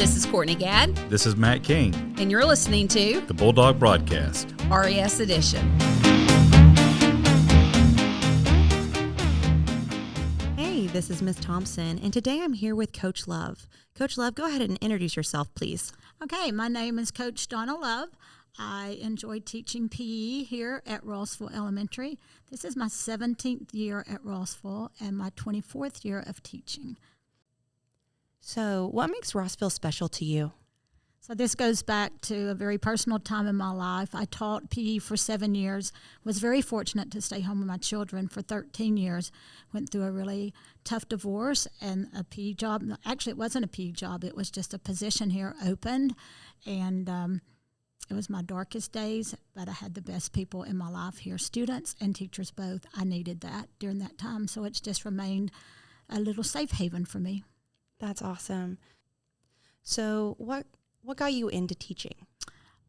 This is Courtney Gadd. This is Matt King. And you're listening to The Bulldog Broadcast. RES Edition. Hey, this is Miss Thompson, and today I'm here with Coach Love. Coach Love, go ahead and introduce yourself, please. Okay, my name is Coach Donna Love. I enjoy teaching PE here at Rossville Elementary. This is my 17th year at Rossville and my 24th year of teaching. So, what makes Rossville special to you? So this goes back to a very personal time in my life. I taught PE for 7 years, was very fortunate to stay home with my children for 13 years, went through a really tough divorce and a PE job. Actually, it wasn't a PE job. It was just a position here opened, and it was my darkest days, but I had the best people in my life here, students and teachers both. I needed that during that time, so it's just remained a little safe haven for me. That's awesome. So what got you into teaching?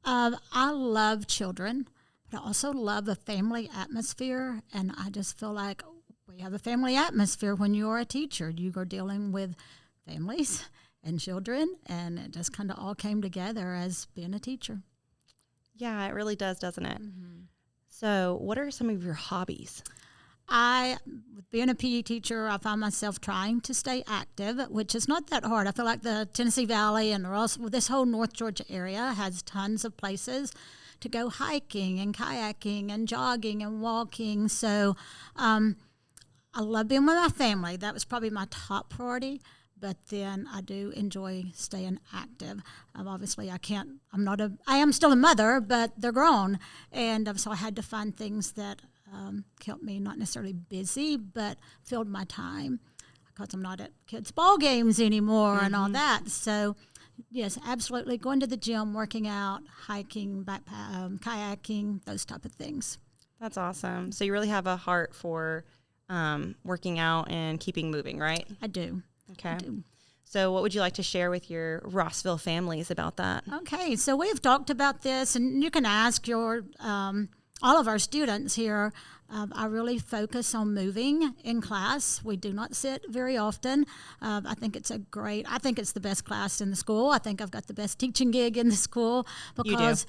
I love children, but I also love a family atmosphere, and I just feel like we have a family atmosphere when you are a teacher. You are dealing with families and children, and it just kind of all came together as being a teacher. Yeah, it really does, doesn't it? Mm-hmm. So what are some of your hobbies? With being a PE teacher, I find myself trying to stay active, which is not that hard. I feel like the Tennessee Valley and this whole North Georgia area has tons of places to go hiking and kayaking and jogging and walking. So I love being with my family. That was probably my top priority. But then I do enjoy staying active. Obviously, I am still a mother, but they're grown. And so I had to find things that kept me not necessarily busy, but filled my time, because I'm not at kids' ball games anymore and all that. So, yes, absolutely. Going to the gym, working out, hiking, kayaking, those type of things. That's awesome. So you really have a heart for working out and keeping moving, right? I do. Okay. I do. So what would you like to share with your Rossville families about that? Okay, so we've talked about this, and you can ask your all of our students here. I really focus on moving in class. We do not sit very often. I think it's the best class in the school. I think I've got the best teaching gig in the school because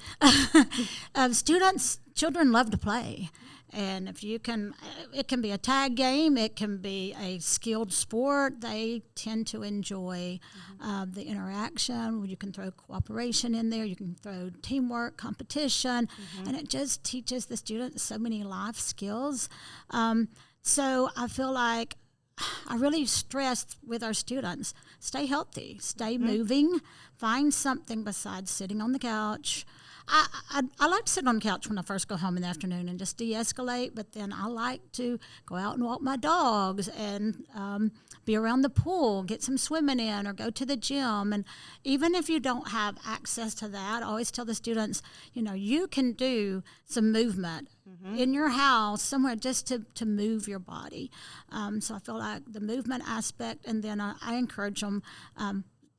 children love to play. And if you can, it can be a tag game, it can be a skilled sport. They tend to enjoy the interaction. You can throw cooperation in there. You can throw teamwork, competition, and it just teaches the students so many life skills. So I feel like I really stress with our students, stay healthy, stay moving, find something besides sitting on the couch. I like to sit on the couch when I first go home in the afternoon and just de-escalate, but then I like to go out and walk my dogs and be around the pool, get some swimming in, or go to the gym. And even if you don't have access to that, I always tell the students, you can do some movement in your house somewhere just to move your body. So I feel like the movement aspect, and then I encourage them,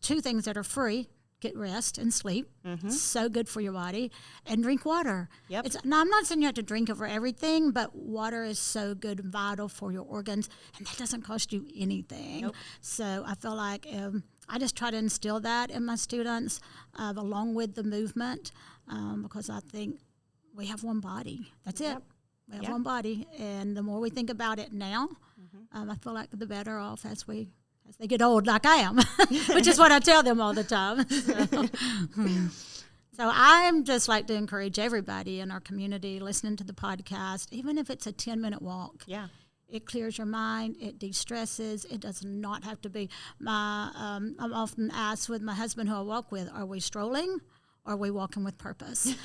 two things that are free. Get rest and sleep. So good for your body. And drink water. Yep. Now, I'm not saying you have to drink over everything, but water is so good and vital for your organs, and that doesn't cost you anything. Nope. So I feel like I just try to instill that in my students along with the movement because I think we have one body. That's it. We have one body, and the more we think about it now, I feel like the better off as they get old, like I am, which is what I tell them all the time. So I'm just like to encourage everybody in our community listening to the podcast, even if it's a 10-minute walk. Yeah. It clears your mind. It de-stresses. It does not have to be. I'm often asked with my husband, who I walk with, are we strolling or are we walking with purpose?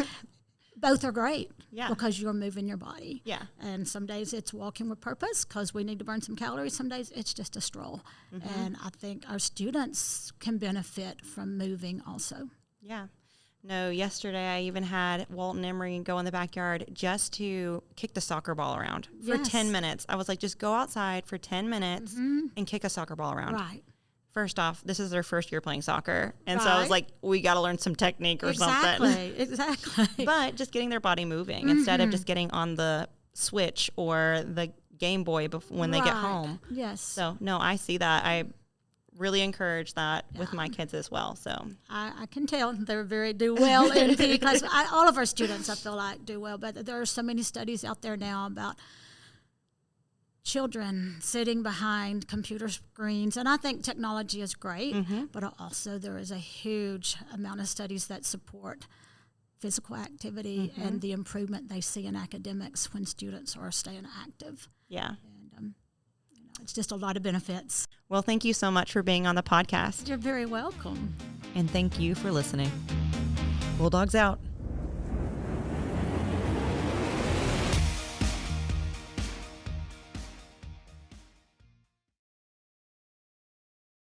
Both are great because you're moving your body. Yeah. And some days it's walking with purpose because we need to burn some calories. Some days it's just a stroll. And I think our students can benefit from moving also. Yeah. No, yesterday I even had Walt and Emery go in the backyard just to kick the soccer ball around for 10 minutes. I was like, just go outside for 10 minutes and kick a soccer ball around. Right. First off, this is their first year playing soccer. And so I was like, we got to learn some technique or something. Exactly. But just getting their body moving instead of just getting on the Switch or the Game Boy when they get home. Yes. So, no, I see that. I really encourage that with my kids as well. So I can tell they do well in PE class. All of our students, I feel like, do well. But there are so many studies out there now about children sitting behind computer screens. And I think technology is great, but also there is a huge amount of studies that support physical activity and the improvement they see in academics when students are staying active. Yeah. And it's just a lot of benefits. Well, thank you so much for being on the podcast. You're very welcome. And thank you for listening. Bulldogs out.